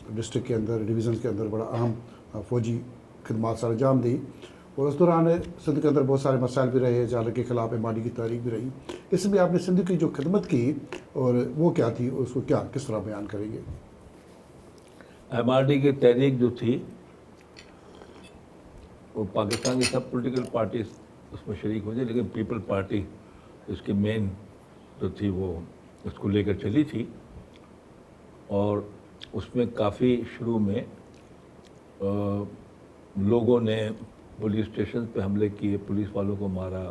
District کے اندر division کے اندر بڑا اہم فوجی خدمات سر انجام دی، اور اس دوران سندھ کے اندر بہت سارے مسائل بھی رہے، جہالت کے خلاف ایم آر ڈی کی تحریک بھی رہی. اس میں آپ نے سندھ کی جو خدمت کی اور وہ کیا تھی، اس کو کس طرح بیان کریں گے؟ ایم آر ڈی کی تحریک جو تھی وہ پاکستان کی سب پولیٹیکل پارٹیز اس میں شریک ہوئی تھی، لیکن پیپل پارٹی اس کی مین جو تھی وہ اس کو لے کر چلی تھی. اور اس میں کافی شروع میں لوگوں نے پولیس اسٹیشن پہ حملے کیے، پولیس والوں کو مارا،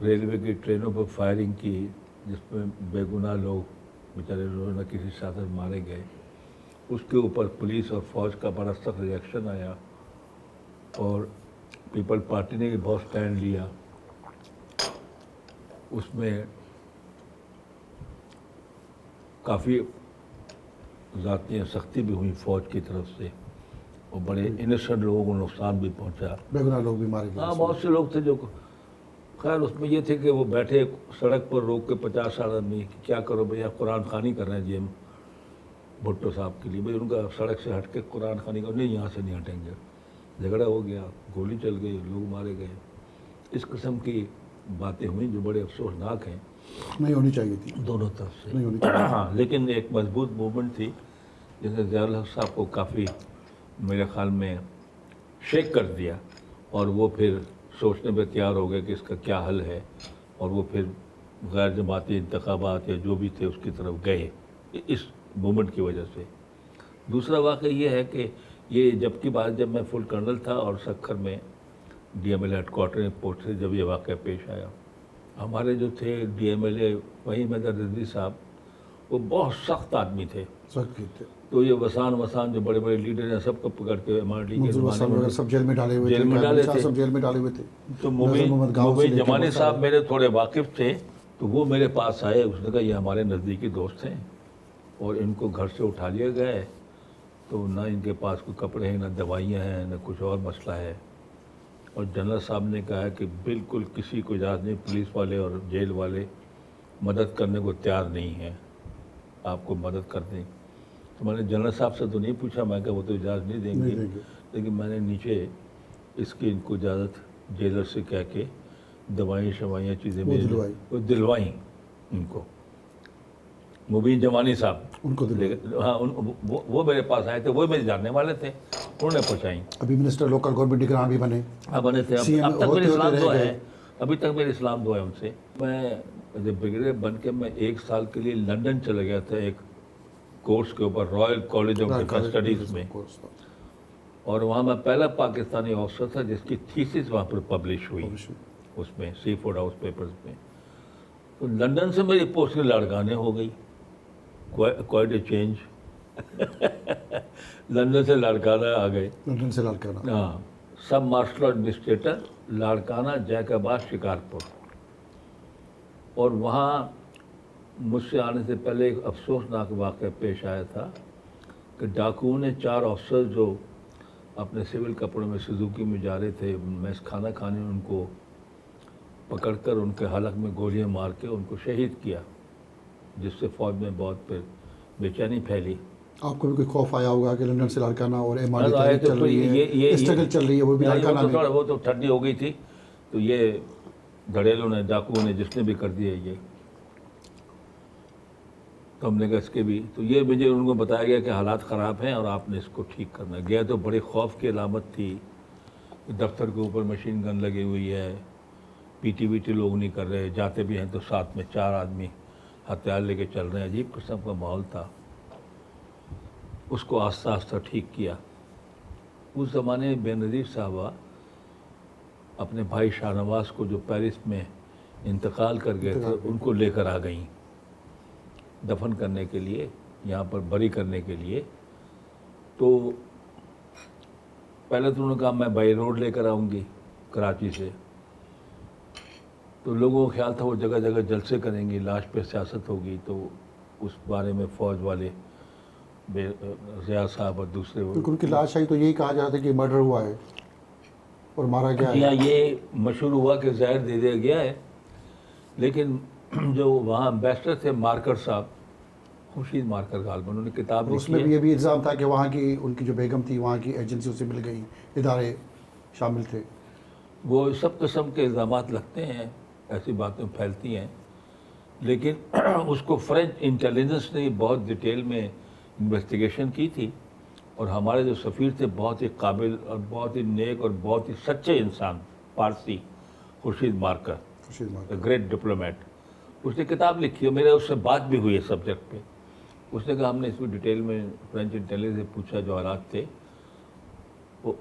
ریلوے کی ٹرینوں پر فائرنگ کی جس میں بے گناہ لوگ بیچارے نہ کسی ساتھ مارے گئے. اس کے اوپر پولیس اور فوج کا بڑا سخت ریئیکشن آیا اور پیپل پارٹی نے بھی بہت سٹینڈ لیا. اس میں کافی ذاتی سختی بھی ہوئی فوج کی طرف سے، اور بڑے انسنٹ لوگوں کو نقصان بھی پہنچا، بے گناہ لوگ بھی مارے گئے. ہاں بہت سے لوگ تھے جو خیر اس میں یہ تھے کہ وہ بیٹھے سڑک پر روک کے 50 آدمی کیا کرو بھیا، قرآن خوانی کر رہے ہیں جی ہم بھٹو صاحب کے لیے. بھائی ان کا سڑک سے ہٹ کے قرآن خوانی کر، نہیں یہاں سے نہیں ہٹیں گے. جھگڑا ہو گیا، گولی چل گئی، لوگ مارے گئے. اس قسم کی باتیں ہوئیں جو بڑے افسوسناک ہیں، نہیں ہونی چاہیے تھی، دونوں طرف سے. نہیں ہونی چاہیے. ہاں لیکن ایک مضبوط موومنٹ تھی جس نے ضیاء الحق صاحب کو کافی میرے خیال میں شیک کر دیا، اور وہ پھر سوچنے پہ تیار ہو گئے کہ اس کا کیا حل ہے، اور وہ پھر غیر جماعتی انتخابات یا جو بھی تھے اس کی طرف گئے اس موومنٹ کی وجہ سے. دوسرا واقعہ یہ ہے کہ یہ جب میں فل کرنل تھا اور سکھر میں ڈی ایم ایل ہیڈ کوارٹر میں پوسٹ تھے، جب یہ واقعہ پیش آیا. ہمارے جو تھے D M L A Waheem Haider Rizvi صاحب، وہ بہت سخت آدمی تھے. سخت کی تھے. تو یہ وسان جو بڑے بڑے لیڈر ہیں سب کو پکڑ کے ایم آر ڈی کے زمانے میں سب جیل میں ڈالے ہوئے جیل میں ڈالے تھے. سب جیل میں ڈالے ہوئے تھے. تو مبین جمانی صاحب میرے تھوڑے واقف تھے، تو وہ میرے پاس آئے. اس نے کہا یہ ہمارے نزدیکی دوست ہیں اور ان کو گھر سے اٹھا لیا گیا ہے، تو نہ ان کے پاس کوئی کپڑے ہیں، نہ دوائیاں ہیں، نہ کچھ اور مسئلہ ہے. اور جنرل صاحب نے کہا کہ بالکل کسی کو اجازت نہیں، پولیس والے اور جیل والے مدد کرنے کو تیار نہیں ہیں، آپ کو مدد کر دیں. تو میں نے جنرل صاحب سے تو نہیں پوچھا، میں کہ وہ تو اجازت نہیں دیں گے، لیکن میں نے نیچے اس کی ان کو اجازت جیلر سے کہہ کے دوائیں چیزیں دلوائیں ان کو. مبین جمانی صاحب ان کو ہاں وہ میرے پاس آئے تھے، وہ میرے جاننے والے تھے، انہوں نے پہنچائیں. ابھی منسٹر لوکل گورنمنٹ نگران بھی بنے. ہاں بنے تھے. اب تک میری اسلام دعا ہے، ابھی تک میری اسلام دعا ہے ان سے. میں بریگیڈیئر بن کے میں 1 سال کے لیے لنڈن چلا گیا تھا ایک کورس کے اوپر، Royal college of defence studies میں، اور وہاں میں پہلا پاکستانی آفسر تھا جس کی تھیسس وہاں پر پبلش ہوئی اس میں سی فورڈ ہاؤس پیپرز میں. تو لنڈن سے میری پوسٹنگ لاڑکانے ہو گئی. Quite a change. لندن سے لاڑکانہ آ گئے. لندن سے لاڑکانہ. ہاں، سب martial administrator Larkana Jacobabad Shikarpur. اور وہاں مجھ سے آنے سے پہلے ایک افسوسناک واقعہ پیش آیا تھا کہ ڈاکوؤں نے 4 افسر جو اپنے سول کپڑوں میں سوزوکی میں جا رہے تھے میس کھانا کھانے، ان کو پکڑ کر ان کے حلق میں گولیاں مار کے ان کو شہید کیا، جس سے فوج میں بہت پھر بے چینی پھیلی. آپ کو بھی کوئی خوف آیا ہوگا کہ لندن سے لاڑکانہ اور ایم آر آئے ڈی تو چل رہی ہے، اسٹرگل چل رہی ہے، وہ بھی لاڑکانہ میں. وہ تو ٹھنڈی ہو گئی تھی، تو یہ دھڑیلوں نے، ڈاکوؤں نے، جس نے بھی کر دیا یہ. تو ہم نے کہا اس کے بھی، تو یہ مجھے ان کو بتایا گیا کہ حالات خراب ہیں اور آپ نے اس کو ٹھیک کرنا. گیا تو بڑی خوف کی علامت تھی، دفتر کے اوپر مشین گن لگی ہوئی ہے، پی ٹی وی ٹی لوگ نہیں کر رہے، جاتے بھی ہیں تو ساتھ میں 4 آدمی ہتھیار لے کے چل رہے ہیں. عجیب قسم کا ماحول تھا. اس کو آہستہ آہستہ ٹھیک کیا. اس زمانے میں بے نظیر صاحبہ اپنے بھائی شاہ نواز کو جو پیرس میں انتقال کر گئے تھے ان کو لے کر آ گئیں دفن کرنے کے لیے، یہاں پر بری کرنے کے لیے. تو پہلے تو انہوں نے کہا میں بائی روڈ لے کر آؤں گی کراچی سے. تو لوگوں کا خیال تھا وہ جگہ جگہ جلسے کریں گی، لاش پہ سیاست ہوگی. تو اس بارے میں فوج والے ضیاء صاحب اور دوسرے ان کی لاش آئی تو یہی کہا جاتا ہے کہ مرڈر ہوا ہے اور مارا گیا ہے. ہاں یہ مشہور ہوا کہ زہر دے دیا گیا ہے. لیکن جو وہاں امبیسڈر تھے مارکر صاحب خورشید مارکر غالب انہوں نے کتاب اور اس لکھی میں ہے. بھی یہ بھی الزام تھا کہ وہاں کی ان کی جو بیگم تھی وہاں کی ایجنسیوں سے مل گئی، ادارے شامل تھے. وہ سب قسم کے الزامات لگتے ہیں، ایسی باتیں پھیلتی ہیں، لیکن اس کو فرینچ انٹیلیجنس نے بہت ڈیٹیل میں انویسٹیگیشن کی تھی، اور ہمارے جو سفیر تھے بہت ہی قابل اور بہت ہی نیک اور بہت ہی سچے انسان، پارسی، خورشید مارکر، خورشید مارکر. Great diplomat. اس نے کتاب لکھی ہے، میرے اس سے بات بھی ہوئی ہے سبجیکٹ پہ. اس نے کہا ہم نے اس کو ڈیٹیل میں فرینچ انٹیلیجنس سے پوچھا جو حالات تھے، وہ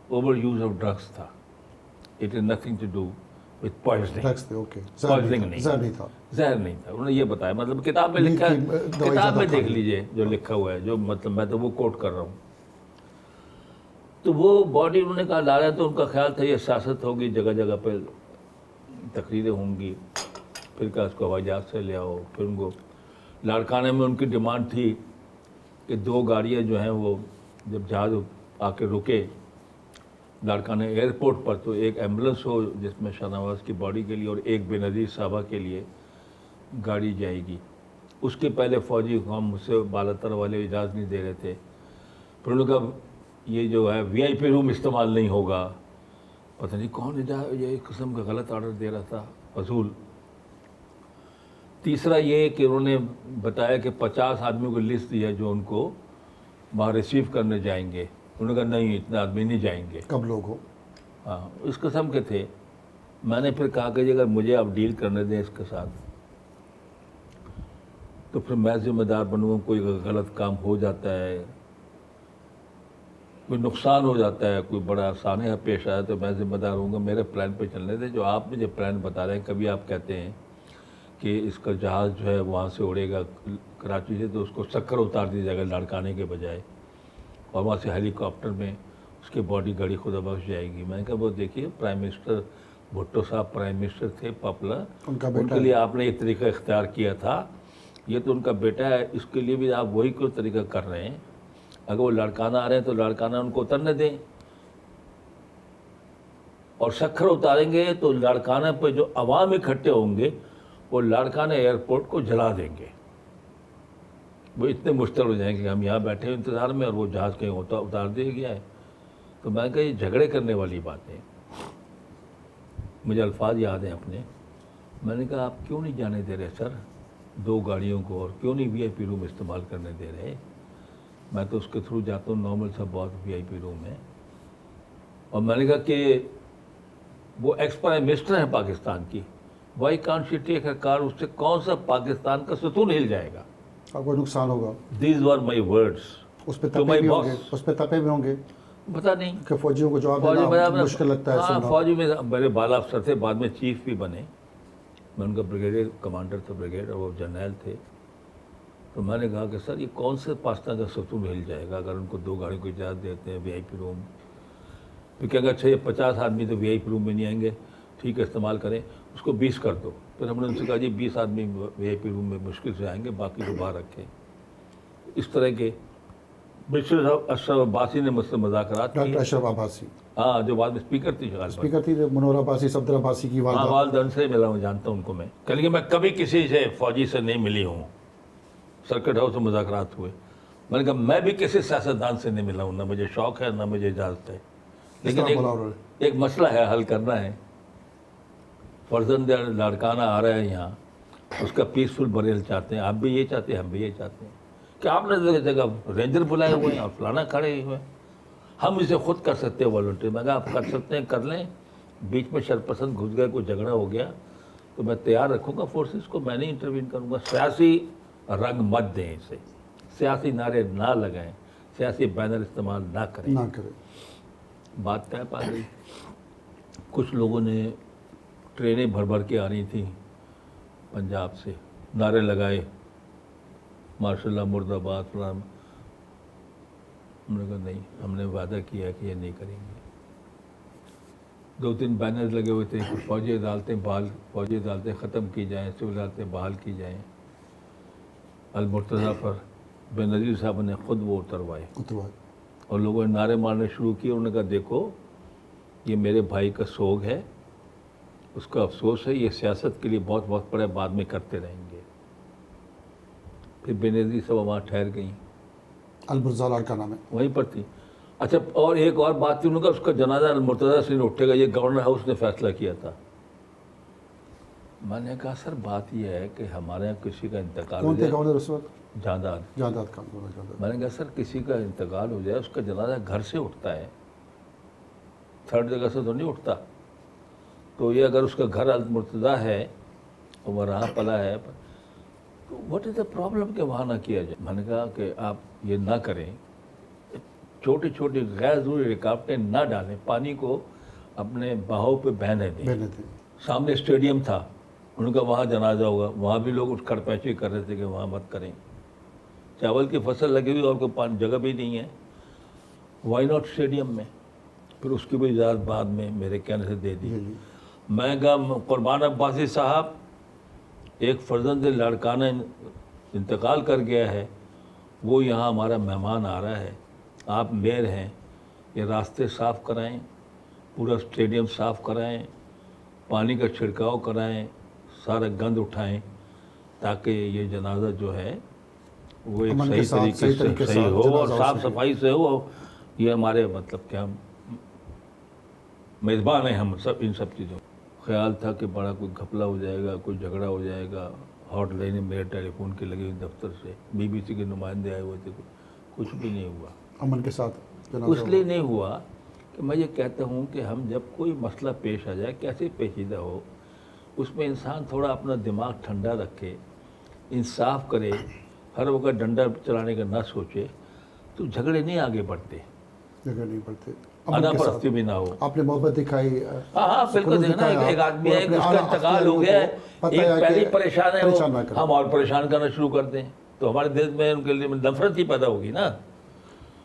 اوور یوز آف ڈرگس تھا. It is nothing to do with poisoning. Drugs تھے، اوکے. پوائزننگ نہیں، زہر نہیں تھا. زہر نہیں تھا. انہوں نے یہ بتایا، مطلب کتاب میں لکھا ہے، دوائی کتاب میں زیادہ دیکھ کھا لی. لیجئے جو لکھا ہوا ہے، جو مطلب میں تو وہ کوٹ کر رہا ہوں. تو وہ باڈی انہوں نے کہا لا رہا ہے، تو ان کا خیال تھا یہ سیاست ہوگی، جگہ جگہ پہ تقریریں ہوں گی، پھر کیا اس کو ہوائی جہاز سے لے آؤ. پھر ان کو لاڑکانے میں ان کی ڈیمانڈ تھی کہ 2 گاڑیاں جو ہیں وہ جب جہاز آ کے رکے لاڑکانے ایئرپورٹ پر، تو ایک ایمبولینس ہو جس میں شاہ نواز کی باڈی کے لیے، اور ایک بے نظیر صاحبہ کے لیے گاڑی جائے گی. اس کے پہلے فوجی ہم مجھ سے بالاتر والے اجازت نہیں دے رہے تھے. پھر انہوں نے کہا یہ جو ہے وی آئی پی روم استعمال نہیں ہوگا. پتہ نہیں کون یہ ایک قسم کا غلط آرڈر دے رہا تھا، فضول. تیسرا یہ کہ انہوں نے بتایا کہ 50 آدمیوں کو لسٹ دی ہے جو ان کو وہاں ریسیو کرنے جائیں گے. انہوں نے کہا نہیں، اتنے آدمی نہیں جائیں گے. کب لوگ ہو؟ ہاں، اس قسم کے تھے. میں نے پھر کہا کہ اگر مجھے آپ ڈیل کرنے دیں اس کے ساتھ تو پھر میں ذمہ دار بنوں گا. کوئی غلط کام ہو جاتا ہے، کوئی نقصان ہو جاتا ہے، کوئی بڑا سانحہ پیش آیا تو میں ذمہ دار ہوں گا. میرے پلان پہ چلنے دیں. جو آپ مجھے پلان بتا رہے ہیں، کبھی آپ کہتے ہیں کہ اس کا جہاز جو ہے وہاں سے اڑے گا کراچی سے، تو اس کو سکر اتار دیا جائے گا لاڑکانے کے بجائے، اور وہاں سے ہیلی کاپٹر میں اس کی باڈی گاڑی خدا بخش جائے گی. میں نے کہا وہ دیکھیے پرائم منسٹر بھٹو صاحب پرائم منسٹر تھے پاپولر، ان کے لیے آپ نے یہ طریقہ اختیار کیا تھا. یہ تو ان کا بیٹا ہے، اس کے لیے بھی آپ وہی کوئی طریقہ کر رہے ہیں. اگر وہ لاڑکانہ آ رہے ہیں تو لاڑکانہ ان کو اترنے دیں، اور سکھر اتاریں گے تو لاڑکانہ پہ جو عوام اکٹھے ہوں گے وہ لاڑکانہ ایئرپورٹ کو جلا دیں گے. وہ اتنے مشتعل ہو جائیں گے کہ ہم یہاں بیٹھے ہیں انتظار میں اور وہ جہاز کہیں اتار دیا گیا ہے. تو میں نے کہا یہ جھگڑے کرنے والی باتیں. مجھے الفاظ یاد ہیں اپنے. میں نے کہا آپ کیوں نہیں جانے دے رہے سر 2 گاڑیوں کو، اور کیوں نہیں وی آئی پی روم استعمال کرنے دے رہے؟ میں تو اس کے تھرو جاتا ہوں، نارمل سا بہت وی آئی پی روم ہے. اور میں نے کہا کہ وہ ایکس پرائم منسٹر ہیں پاکستان کی، وائی کانٹ شی ٹیک ہر کار؟ اس سے کون سا پاکستان کا ستون ہل جائے گا؟ آپ کو نقصان ہوگا. These were my words. اس پہ تپے بھی ہوں گے، اس پہ تپے بھی ہوں گے. پتہ نہیں، کہ فوجیوں کو جواب دینا مشکل لگتا ہے ہاں، سننا. فوجی میں میرے بالا افسر تھے، بعد میں چیف بھی بنے. میں ان کا بریگیڈیئر کمانڈر تھا بریگیڈ، اور وہ جرنیل تھے. تو میں نے کہا کہ سر یہ کون سے پاکستان کا ستون ہل جائے گا اگر ان کو 2 گاڑیوں کو اجازت دیتے ہیں وی آئی پی روم؟ پھر کہا کہ اچھا یہ 50 آدمی تو وی آئی پی روم میں نہیں آئیں گے، ٹھیک ہے استعمال کریں، اس کو 20 کر دو. پھر ہم نے ان سے کہا جی 20 آدمی وی آئی پی روم میں مشکل سے آئیں گے، باقی کو باہر رکھیں. اس طرح کے منسٹر اشرف عباسی نے مجھ سے مذاکرات ڈاکٹر کیے. اشرف عباسی ہاں، جو بعد میں اسپیکر تھی شغال پر. اسپیکر تھی. منور عباسی، صفدر عباسی کی ہاں، والدہ. والدین سے ملا ہوں، جانتا ہوں ان کو. میں کہ میں کبھی کسی سے فوجی سے نہیں ملی ہوں. سرکٹ ہاؤس میں مذاکرات ہوئے. میں نے کہا میں بھی کسی سیاستدان سے نہیں ملا ہوں، نہ مجھے شوق ہے نہ مجھے اجازت ہے. لیکن ایک مسئلہ ہے، حل کرنا ہے. فرزند لاڑکانہ آ رہا ہے یہاں، اس کا پیسفل بریل چاہتے ہیں. آپ بھی یہ چاہتے ہیں، ہم بھی یہ چاہتے ہیں کہ آپ نے جگہ رینجر بلائے ہوئے ہیں اور فلانا کھڑے ہوئے ہیں. ہم اسے خود کر سکتے ہیں والنٹیر. میں کہا آپ کر سکتے ہیں، کر لیں. بیچ میں شرپسند گھس گئے، کوئی جھگڑا ہو گیا تو میں تیار رکھوں گا فورسز کو، میں نہیں انٹروین کروں گا. سیاسی رنگ مت دیں اسے، سیاسی نعرے نہ لگائیں، سیاسی بینر استعمال نہ کریں. بات طے پا گئی. کچھ لوگوں نے ٹرینیں بھر بھر کے آ رہی تھیں پنجاب سے، نعرے لگائے ماشاء اللہ مرد آباد فلاں. ہم نے کہا نہیں، ہم نے وعدہ کیا ہے کہ یہ نہیں کریں گے. 2-3 بینر لگے ہوئے تھے کہ فوجی عدالتیں ختم کی جائیں، سول عدالتیں بحال کی جائیں. المرتضیٰ پر بے نظیر صاحب نے خود وہ اتروائے، اور لوگوں نے نعرے مارنے شروع کیے. انہوں نے کہا دیکھو یہ میرے بھائی کا سوگ ہے، اس کا افسوس ہے، یہ سیاست کے لیے بہت وقت پڑے، بعد میں کرتے رہیں گے. फिर बेनज़ीर सब वहाँ ठहर गई, अलबुर्ज़ा लड़का नाम है। वहीं पर थी। अच्छा, और एक और बात थी, उन्होंने कहा उसका जनाजा मुर्तज़ा से नहीं उठेगा, ये गवर्नर हाउस ने फैसला किया था। मैंने कहा सर बात यह है कि हमारे यहाँ किसी का इंतकाल हो कौन थे जाए, गवर्नर उस वक्त? जादाद। जादाद खान, गवर्नर जादाद। मैंने कहा सर किसी का इंतकाल हो जाए उसका जनाजा घर से उठता है, थर्ड जगह से तो नहीं उठता। तो ये अगर उसका घर अल-मुर्तज़ा है तो वह रहा पला है, तो व्हाट इज़ द प्रॉब्लम कि वहाँ ना किया जाए। मैंने कहा कि आप ये ना करें, छोटी छोटी गैर ज़रूरी रुकावटें ना डालें, पानी को अपने बहाव पे बहने दें। बहने थे। सामने स्टेडियम था, उनका वहाँ जनाजा होगा, वहाँ भी लोग उठ खड़पैची कर रहे थे कि वहाँ मत करें, चावल की फसल लगी हुई और कोई जगह भी नहीं है, वाई नॉट स्टेडियम में। फिर उसकी भी इजाज़त बाद में मेरे कहने से दे दी। मैं कहा कुर्बान अब्बासी साहब, एक फर्जंद लड़काना इंतकाल कर गया है, वो यहाँ हमारा मेहमान आ रहा है, आप मेयर हैं, ये रास्ते साफ़ कराएं, पूरा स्टेडियम साफ़ कराएं, पानी का छिड़काव कराएं, सारा गंद उठाएं, ताकि ये जनाजा जो है वो एक सही तरीके से हो और साफ़ सफाई से हो। ये हमारे मतलब क्या मेज़बान हैं हम सब इन सब चीज़ों। ख्याल था कि बड़ा कोई घपला हो जाएगा, कोई झगड़ा हो जाएगा, हॉटलाइन मेरे टेलीफोन की लगी हुई दफ्तर से, बीबीसी के नुमाइंदे आए हुए थे, कुछ भी नहीं हुआ। अमन के साथ इसलिए नहीं हुआ कि मैं ये कहता हूँ कि हम जब कोई मसला पेश आ जाए, कैसे पेचीदा हो, उसमें इंसान थोड़ा अपना दिमाग ठंडा रखे, इंसाफ करे, हर वक्त डंडा चलाने का ना सोचे, तो झगड़े नहीं आगे बढ़ते, झगड़े नहीं बढ़ते, अनापरस्ती भी ना हो। आपने मोहब्बत दिखाई। हाँ बिल्कुल, देखना एक आदमी है, उसका इंतकाल हो गया है, एक पहले परेशान है वो, हम और परेशान करना शुरू कर दें तो हमारे दिल में उनके लिए नफरत ही पैदा होगी ना।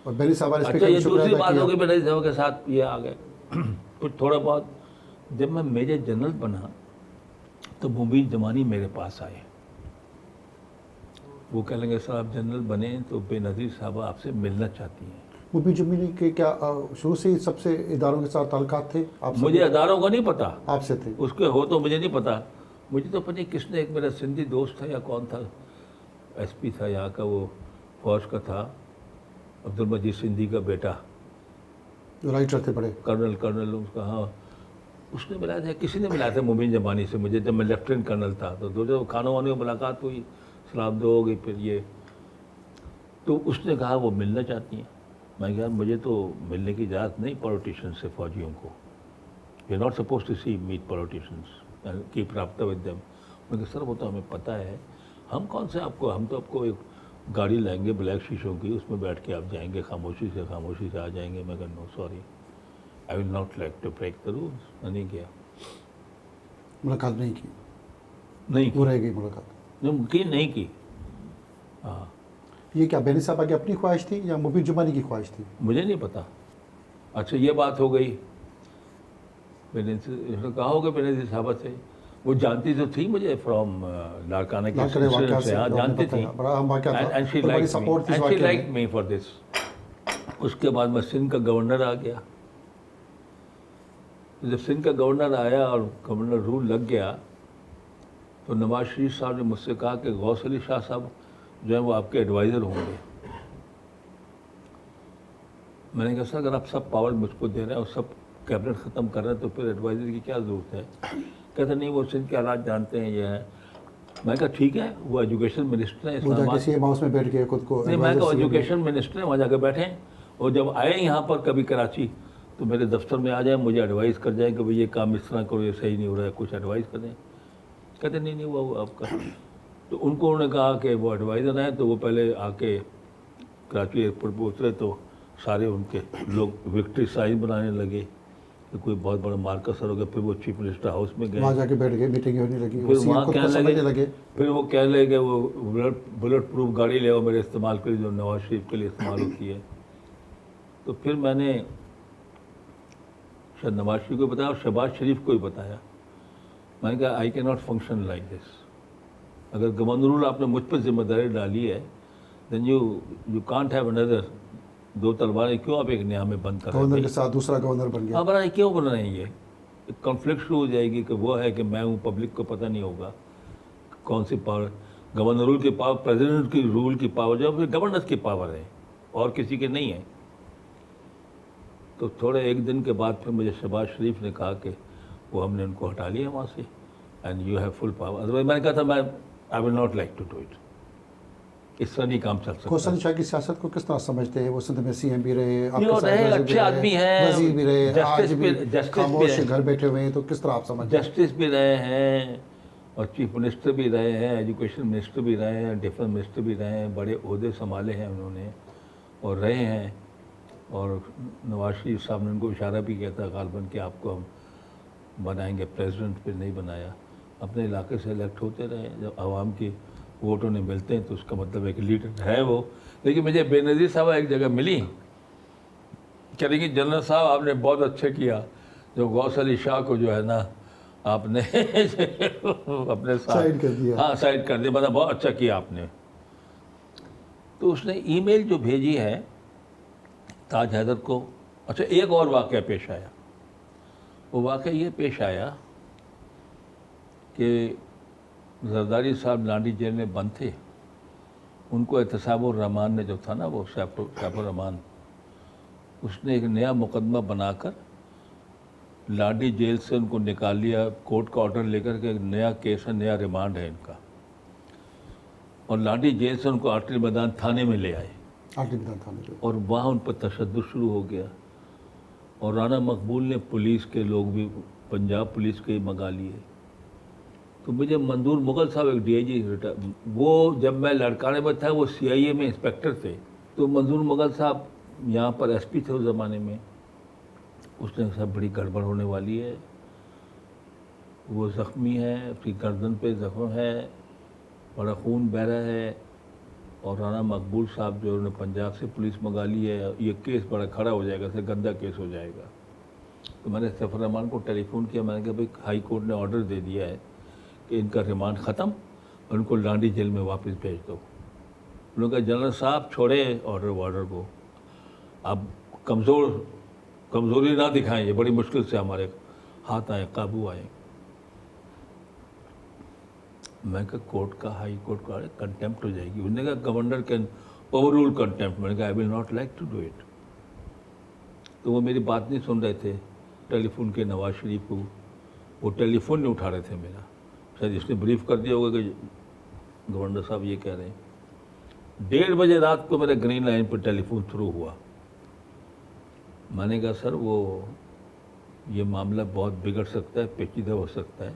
और बेनी साहब, अच्छा, ये दूसरी बात होगी, बेनी साहब के साथ ये आ गए कुछ थोड़ा बहुत। जब मैं मेजर जनरल बना तो मुबीन जमानी मेरे पास आए, वो कह लेंगे सर आप जनरल बने तो बेनज़ीर साहब आपसे मिलना चाहती हैं। मुबीन जमानी के क्या शुरू से ही सबसे इदारों के साथ ताल्लुकात थे? मुझे इदारों का नहीं पता, आपसे थे? उसके हो तो मुझे नहीं पता, मुझे तो पता नहीं किसने, एक मेरा सिंधी दोस्त था या कौन था, एसपी था यहाँ का, वो फौज का था, अब्दुल मजीद सिंधी का बेटा, जो राइटर थे बड़े, कर्नल उसका, हाँ, उसने मिलाया था, किसी ने मिलाया था मुबीन जमानी से मुझे, जब मैं लेफ्टिनेंट कर्नल था। तो दो जब खानों वानों में मुलाकात हुई, सलाम दो हो गई, फिर ये, तो उसने कहा वो मिलना चाहती हैं। मैं कहा मुझे तो मिलने की इजाज़त नहीं पॉलिटिशियन से, फौजियों को, we are not suppose to see meet politicians and keep राब्ता विद देम। मैं कहा सर वो तो हमें पता है, हम कौन से आपको, हम तो आपको एक गाड़ी लाएंगे ब्लैक शीशों की, उसमें बैठ के आप जाएंगे, खामोशी से आ जाएंगे। मैं कहा no sorry, I will not like to break the rules. नहीं किया, मुलाकात नहीं की, नहीं वो रह गई मुलाकात, मुमकिन नहीं की। हाँ, ये क्या बेनी साहबा की अपनी ख्वाहिश थी या मुबीन जमानी की ख्वाहिश थी? मुझे नहीं पता। अच्छा, ये बात हो गई, मैंने कहा होगा बेनज़ीर साहबा से, वो जानती तो थी मुझे फ्रॉम लाड़काना के सिलसिले से, हाँ जानती थी, and she like me for this. उसके बाद मैं सिंध का गवर्नर आ गया। जब सिंध का गवर्नर आया और गवर्नर रूल लग गया, तो नवाज शरीफ साहब ने मुझसे कहा कि गौस अली शाह साहब जो है वो आपके एडवाइज़र होंगे। मैंने कहा सर अगर आप सब पावर मुझको दे रहे हैं और सब कैबिनेट ख़त्म कर रहे हैं तो फिर एडवाइज़र की क्या ज़रूरत है? कहते नहीं वो सिंध के हालात जानते हैं, ये है। मैं कहा ठीक है, वो एजुकेशन मिनिस्टर है हाउस में बैठ के खुद को, नहीं, मैं कहा एजुकेशन मिनिस्टर है, वहाँ जाकर बैठें, और जब आए यहाँ पर कभी कराची तो मेरे दफ्तर में आ जाए, मुझे एडवाइस कर जाए कि भाई ये काम इस तरह करो, ये सही नहीं हो रहा है, कुछ एडवाइस कर दें। कहते नहीं हुआ वो आपका। तो उनको उन्होंने कहा कि वो एडवाइज़र हैं, तो वो पहले आके कराची एयरपोर्ट पर उतरे तो सारे उनके लोग विक्ट्री साइन बनाने लगे कि कोई बहुत बड़ा मार्कस हो गया। फिर वो चीफ मिनिस्टर हाउस में गए, वहाँ जाके बैठ गए, मीटिंग होने लगी, फिर वहाँ कहने लगे, फिर वो कहने लगे वो बुलेट प्रूफ गाड़ी ले आओ मेरे इस्तेमाल के लिए, जो नवाज शरीफ के लिए इस्तेमाल होती है। तो फिर मैंने शायद नवाज शरीफ को बताया और शहबाज शरीफ को ही बताया। मैंने कहा I can not function like this. अगर गवर्नर आपने मुझ पर जिम्मेदारी डाली है, then you can't have another, दो तलवारें क्यों आप एक निगाह में बंद कर रहे हैं? गवर्नर के साथ दूसरा गवर्नर बन गया। अब बना क्यों बन रहे हैं? ये कॉन्फ्लिक्ट शुरू हो जाएगी कि वो है कि मैं हूँ, पब्लिक को पता नहीं होगा कौन सी पावर। गवर्नर रूल की पावर, प्रेसिडेंट की रूल की पावर जो है गवर्नर की पावर है और किसी की नहीं है। तो थोड़े एक दिन के बाद फिर मुझे शहबाज शरीफ ने कहा कि वो हमने उनको हटा लिया वहाँ से, and you have full power. Otherwise मैंने कहा था मैं I will not like to do it, इस तरह नहीं काम चल सकता। कोहसन शाह की सियासत को किस तरह समझते हैं? वो सिंध में सीएम भी रहे, ये रहे, अच्छे आदमी हैं, वजीर भी रहे, आज भी जस्टिस खामोश घर बैठे हुए हैं, तो किस तरह आप समझते हैं? जस्टिस भी रहे हैं और चीफ मिनिस्टर भी रहे हैं, एजुकेशन मिनिस्टर भी रहे हैं, डिफेंस मिनिस्टर भी रहे हैं, बड़े ओहदे संभाले हैं उन्होंने और रहे हैं। और नवाज शरीफ साहब ने उनको इशारा भी किया था गालबन कि आपको हम बनाएंगे प्रेसिडेंट, फिर नहीं बनाया। अपने इलाके से इलेक्ट होते रहे, जब आवाम की वोट उन्हें मिलते हैं तो उसका मतलब एक लीडर है वो। लेकिन मुझे बेनज़ीर साहब एक जगह मिली, कह रही कि जनरल साहब आपने बहुत अच्छा किया, जो गौस अली शाह को जो है ना आपने अपने साथ साइड कर दिया। हाँ साइड कर दिया, मतलब बहुत अच्छा किया आपने। तो उसने ईमेल जो भेजी है ताज हैदर को। अच्छा, एक और वाक़या पेश आया। वो वाक़या ये पेश आया कि जरदारी साहब लाडी जेल में बंद थे, उनको एहतसाबुर रहमान ने जो था ना, वो सैफुर रहमान, उसने एक नया मुकदमा बनाकर लाडी जेल से उनको निकाल लिया, कोर्ट का ऑर्डर लेकर के। एक नया केस है, नया रिमांड है इनका, और लाडी जेल से उनको आर्टिल मैदान थाने में ले आए और वहाँ उन पर तशद्दुद शुरू हो गया। और राना मकबूल ने पुलिस के लोग भी, पंजाब पुलिस के मंगा लिए। तो मुझे मंजूर मुगल साहब एक डीआईजी रिटायर, वो जब मैं लड़काने में था वो सीआईए में इंस्पेक्टर थे। तो मंजूर मुगल साहब यहाँ पर एसपी थे उस ज़माने में। उसने सब बड़ी गड़बड़ होने वाली है, वो ज़ख्मी है, उसकी गर्दन पे ज़ख्म है, बड़ा खून बह रहा है, और राना मकबूल साहब जो उन्होंने पंजाब से पुलिस मंगा ली है, ये केस बड़ा खड़ा हो जाएगा, इससे गंदा केस हो जाएगा। तो मैंने सैफुर रहमान को टेलीफोन किया, मैंने कहा भाई हाई कोर्ट ने ऑर्डर दे दिया है कि इनका रिमांड ख़त्म और उनको लाडी जेल में वापस भेज दो। उन्होंने कहा जनरल साहब छोड़े ऑर्डर को, आप कमज़ोरी ना दिखाएं, ये बड़ी मुश्किल से हमारे हाथ आए, काबू आए। मैं कहा कोर्ट का, हाई कोर्ट का कंटेम्प्ट हो जाएगी। उन्होंने कहा governor can overrule contempt. मैंने कहा I will not like to do it. तो वो मेरी बात नहीं सुन रहे थे। टेलीफोन के नवाज शरीफ को, वो टेलीफोन नहीं उठा रहे थे मेरा, शायद इसने ब्रीफ कर दिया होगा कि गवर्नर साहब ये कह रहे हैं। 1:30 बजे रात को मेरे ग्रीन लाइन पर टेलीफोन थ्रू हुआ। मैंने कहा सर वो ये मामला बहुत बिगड़ सकता है, पेचीदा हो सकता है।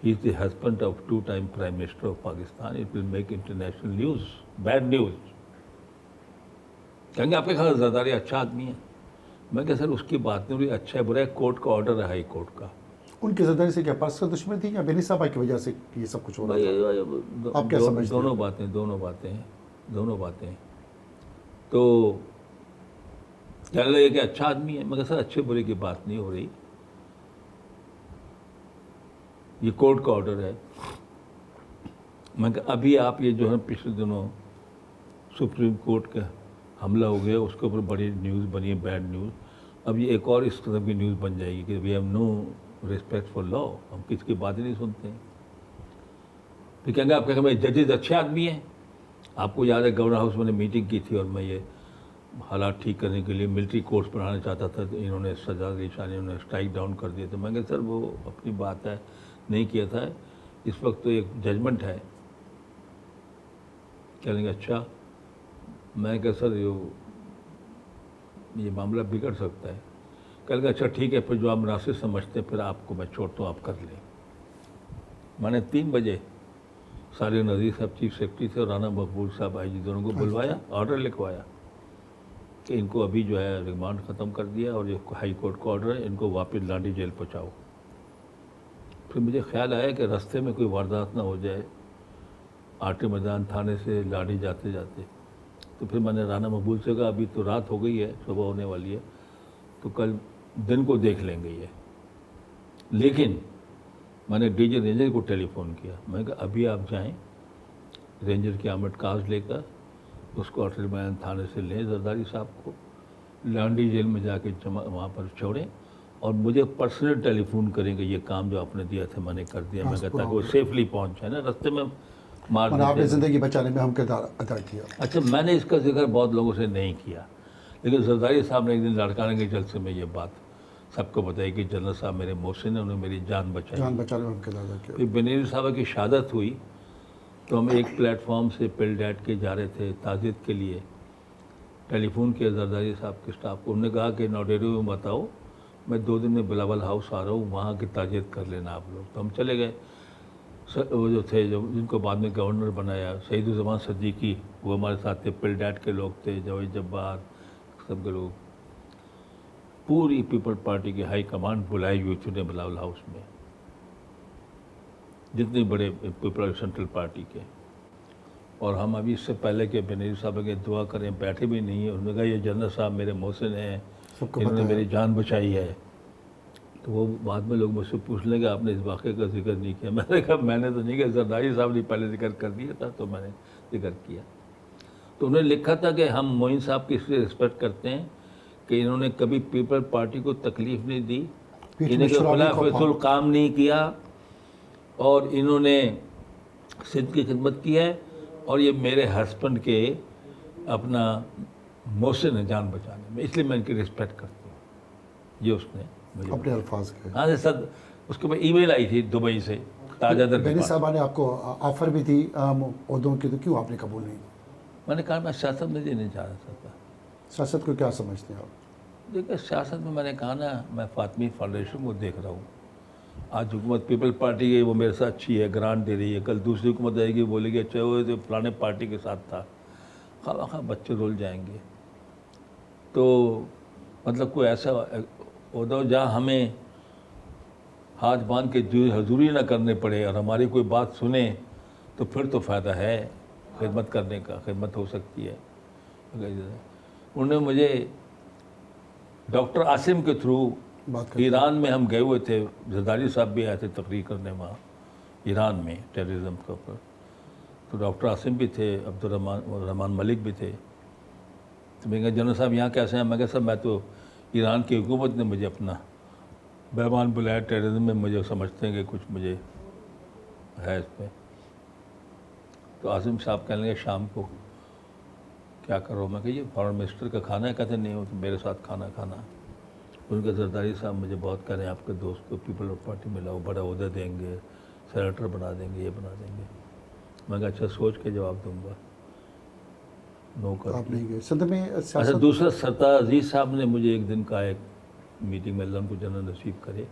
He is the husband of 2 time prime minister of Pakistan, it will make international news, bad news. कहेंगे आपके ख्याल ज़रदारी अच्छा आदमी है। मैं कहा सर उसकी बात नहीं हो रही, अच्छा है बुरा है, कोर्ट का ऑर्डर है हाई कोर्ट का। उनकी ज़रदारी से क्या पर्सनल दुश्मनी थी या बेनी साहब की वजह से ये सब कुछ हो रहा था? आप क्या समझते हैं? दोनों बातें। तो कह रहे कि अच्छा आदमी है। मगर सर अच्छे बुरे की बात नहीं हो रही, ये कोर्ट का ऑर्डर है। मैं कहा अभी आप ये जो है पिछले दिनों सुप्रीम कोर्ट का हमला हो गया, उसके ऊपर बड़ी न्यूज़ बनी है, बैड न्यूज़। अब ये एक और इस तरह की न्यूज़ बन जाएगी कि we have no respect for law, हम किसकी बात ही नहीं सुनते हैं। फिर कहेंगे आप कहेंगे जजेज अच्छे आदमी हैं। आपको याद है गवर्नर हाउस में मीटिंग की थी और मैं ये हालात ठीक करने के लिए मिलिट्री कोर्ट्स बनाना चाहता था, तो इन्होंने सजा निशानी उन्होंने स्ट्राइक डाउन कर दिया। तो मैं कहा सर वो अपनी बात है, नहीं किया था, इस वक्त तो एक जजमेंट है। कहेंगे अच्छा। मैं कहा सर ये मामला बिगड़ सकता है। कहेंगे अच्छा ठीक है, फिर जो आप मुनासिब समझते हैं फिर आपको मैं छोड़ता हूँ, आप कर लें। मैंने 3 बजे सारे नज़ीर साहब चीफ सेक्रेटरी थे और राना मकबूल साहब आईजी दोनों को बुलवाया, ऑर्डर लिखवाया कि इनको अभी जो है रिमांड ख़त्म कर दिया और ये हाई कोर्ट का ऑर्डर है, इनको वापस लाडी जेल पहुँचाओ। फिर मुझे ख्याल आया कि रास्ते में कोई वारदात ना हो जाए, आर्टिल मैदान थाने से लाडी जाते जाते। तो फिर मैंने राना मकबूल से कहा अभी तो रात हो गई है, सुबह होने वाली है, तो कल दिन को देख लेंगे ये। लेकिन मैंने डीजी रेंजर को टेलीफोन किया, मैं कहा अभी आप जाएं, रेंजर की आमद काज लेकर उसको आर्टिल मैदान थाने से लें, जरदारी साहब को लाडी जेल में जाके वहाँ पर छोड़ें और मुझे पर्सनल टेलीफोन करेंगे, ये काम जो आपने दिया था मैंने कर दिया। मैं कहता कि वो सेफली पहुँच जाए ना, रास्ते में मार और आपने देते थे। ज़िंदगी बचाने में अहम किरदार अदा किया। अच्छा, मैंने इसका जिक्र बहुत लोगों से नहीं किया, लेकिन जरदारी साहब ने एक दिन लड़काने के जलसे में ये बात सबको बताई कि जनरल साहब मेरे मोहसिन ने, उन्होंने मेरी जान बचाई। जान बचाने में अहम किरदार अदा किया। फिर बेनज़ीर साहब की शहादत हुई तो हम एक प्लेटफॉर्म से पिलडैट के जा रहे थे ताज़ियत के लिए। टेलीफोन किया जरदारी साहब के स्टाफ को, उन्होंने कहा कि नौडेरू में बताओ, मैं 2 दिन में बिलावल हाउस आ रहा हूँ, वहाँ की ताज़ियत कर लेना आप लोग। तो हम चले गए। वो जो थे, जो जिनको बाद में गवर्नर बनाया, सईदुज़्ज़मान सिद्दीकी, वो हमारे साथ थे, पिलडैट के लोग थे, जावेद जब्बार, सब के लोग, पूरी पीपल पार्टी की हाई कमांड बुलाई हुई थी बिलावल हाउस में, जितने बड़े पीपल सेंट्रल पार्टी के। और हम अभी इससे पहले के बेनज़ीर साहब के दुआ करें बैठे भी नहीं है। उन्होंने कहा ये जनरल साहब मेरे मोहसिन हैं, सबको इन्होंने पता है। मेरी जान बचाई है। तो वो बाद में लोग मुझसे पूछ लेंगे आपने इस वाक़े का जिक्र नहीं किया। मैंने कहा मैंने तो नहीं किया, जरदारी साहब ने पहले जिक्र कर दिया था तो मैंने जिक्र किया। तो उन्होंने लिखा था कि हम मोइन साहब की इसलिए रिस्पेक्ट करते हैं कि इन्होंने कभी पीपल पार्टी को तकलीफ़ नहीं दी, पीठ में इन्हें शराबी खिलाफ को फिजूल काम नहीं किया, और इन्होंने सिंध की खिदमत की है, और ये मेरे हस्बैंड के अपना मोहसिन है जान बचाने में, इसलिए मैं इनकी रिस्पेक्ट करती हूँ। ये उसने मुझे अपने अल्फाज के। हाँ सर, उसके बाद ईमेल आई थी दुबई से ताजादर के बेनी पास। साहबा ने आपको ऑफर भी थी अहम ओहदों की, तो क्यों आपने कबूल नहीं? मैंने कहा मैं सियासत में नहीं जाना चाहता। सियासत को क्या समझते हैं आप? देखिए सियासत में मैंने कहा ना, मैं फातमी फाउंडेशन को देख रहा हूँ। आज हुकूमत पीपल पार्टी की वो मेरे साथ अच्छी है, ग्रांट दे रही है, कल दूसरी हुकूमत आएगी बोलेगी अच्छा वो तो फलाने पार्टी के साथ था, खा बच्चे रोल जाएंगे। तो मतलब कोई ऐसा उधर जहाँ हमें हाथ बांध के हजूरी ना करने पड़े और हमारी कोई बात सुने, तो फिर तो फ़ायदा है खिदमत करने का, खिदमत हो सकती है। उन्होंने मुझे डॉक्टर आसिम के थ्रू बात करते ईरान में हम गए हुए थे, जरदारी साहब भी आए थे तकरीर करने वहाँ ईरान में टेररिज्म के ऊपर। तो डॉक्टर आसिम भी थे, रहमान मलिक भी थे। तो मैं कहा जनरल साहब यहाँ कैसे हैं? मैं कहा सर मैं तो ईरान की हुकूमत ने मुझे अपना मेहमान बुलाया, टेररिज्म में मुझे समझते हैं कि कुछ मुझे है इस पर। तो आसिम साहब कहने लगे शाम को क्या करो? मैं कहा ये फॉरेन मिनिस्टर का खाना है। कहते नहीं हो तो मेरे साथ खाना खाना। उनके जरदारी साहब मुझे बहुत कह रहे हैं आपके दोस्त को पीपल पार्टी में लाओ, बड़ा ओहदा देंगे, सेनेटर बना देंगे, ये बना देंगे। मैं कहा अच्छा सोच के जवाब दूंगा। नो कर। आप नहीं गए सिंध में अच्छा सियासत? दूसरा सरताज अजीज़ साहब ने मुझे एक दिन कहा, एक मीटिंग में, अल्लाह को जनरल नसीब करे,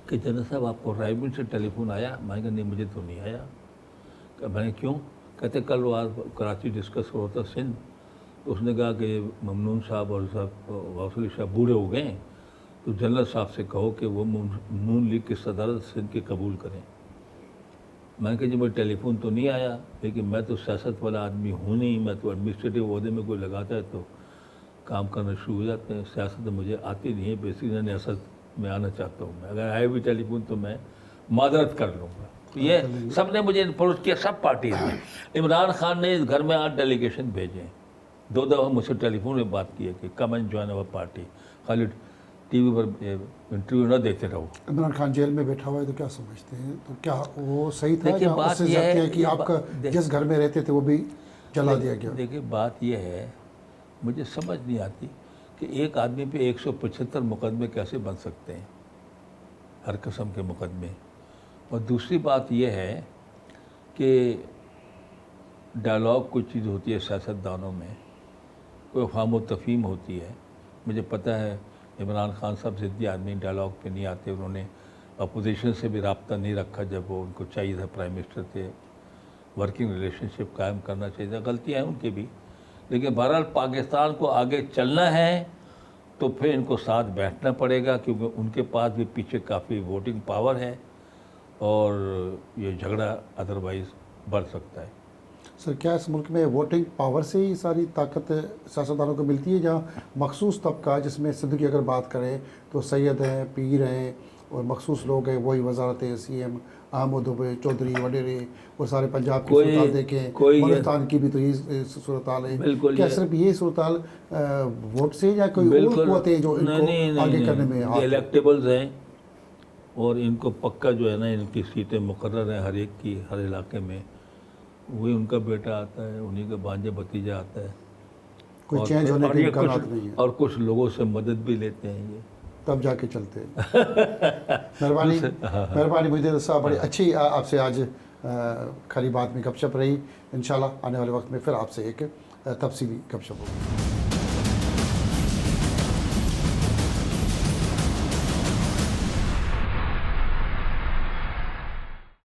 कि जनरल साहब आपको रायबीन से टेलीफोन आया? मैंने कहा नहीं मुझे तो नहीं आया। मैंने क्यों? कहते कल वो आज कराची डिस्कस हो रहा था सिंध, तो उसने कहा कि ममनून साहब और साहब गौसली साहब बूढ़े हो गए, तो जनरल साहब से कहो कि वो नून लीग की सदारत सिंध के कबूल करें। मैंने कहा जी मुझे टेलीफोन तो नहीं आया, लेकिन मैं तो सियासत वाला आदमी हूँ नहीं, मैं तो एडमिनिस्ट्रेटिव ओहदे में कोई लगाता है तो काम करना शुरू हो जाते हैं। सियासत मुझे आती नहीं है, बेसिकली सियासत में आना चाहता हूँ मैं। अगर आए भी टेलीफोन तो मैं मादरत कर लूँगा। तो ये सब ने मुझे इन्फ्लुएंस किया, सब पार्टीज ने। इमरान खान ने इस घर में 8 डेलीगेशन भेजे, 2 दफ़ा मुझसे टेलीफोन में बात की है कि come and join our party, खाली टीवी पर इंटरव्यू ना देते रहो। इमरान खान जेल में बैठा हुआ है तो क्या समझते हैं? तो क्या वो सही था देखिए या बात उससे यह ज़्यादा है है कि आपका जिस घर में रहते थे वो भी जला दिया गया? देखिए बात यह है, मुझे समझ नहीं आती कि एक आदमी पे 175 मुकदमे कैसे बन सकते हैं, हर किस्म के मुकदमे। और दूसरी बात यह है कि डायलॉग कोई चीज़ होती है सियासतदानों में, कोई ख़ाम तफ़हीम होती है। मुझे पता है इमरान खान साहब ज़िद्दी आदमी, डायलॉग पे नहीं आते। उन्होंने अपोजिशन से भी रब्ता नहीं रखा जब वो उनको चाहिए था, प्राइम मिनिस्टर थे, वर्किंग रिलेशनशिप कायम करना चाहिए था। गलतियाँ हैं उनकी भी, लेकिन बहरहाल पाकिस्तान को आगे चलना है तो फिर इनको साथ बैठना पड़ेगा, क्योंकि उनके पास भी पीछे काफ़ी वोटिंग पावर है और ये झगड़ा अदरवाइज़ बढ़ सकता है। सर क्या इस मुल्क में वोटिंग पावर से ही सारी ताकत सियासतदानों को मिलती है, जहाँ मखसूस तबका, जिसमें सिंध की अगर बात करें तो सैयद हैं, पीर हैं और मखसूस लोग हैं, वही वजारतें, CM अहमद चौधरी वडेरे, वो सारे पंजाब की सूरत देखें, बलूचिस्तान की भी तो यही सूरत हाल है। क्या सिर्फ ये सूरत हाल वोट से या कोई और कुव्वतें जो इनको आगे करने में? इलेक्टेबल्स हैं, اور ان کو پکا جو ہے نا ان کی سیٹیں مقرر ہیں ہر ایک کی ہر علاقے میں، وہی ان کا بیٹا آتا ہے، انہیں کا بھانجا بھتیجا آتا ہے، کوئی اور چینج ہونے اور کے یہ امکانات کچھ نہیں ہیں، اور کچھ لوگوں سے مدد بھی لیتے ہیں یہ۔ تب جا کے چلتے ہیں۔ مہربانی محی صاحب، بڑی اچھی آپ سے آج کھری بات میں گپ شپ رہی۔ انشاءاللہ آنے والے وقت میں پھر آپ سے ایک تفصیلی گپ شپ ہوگی۔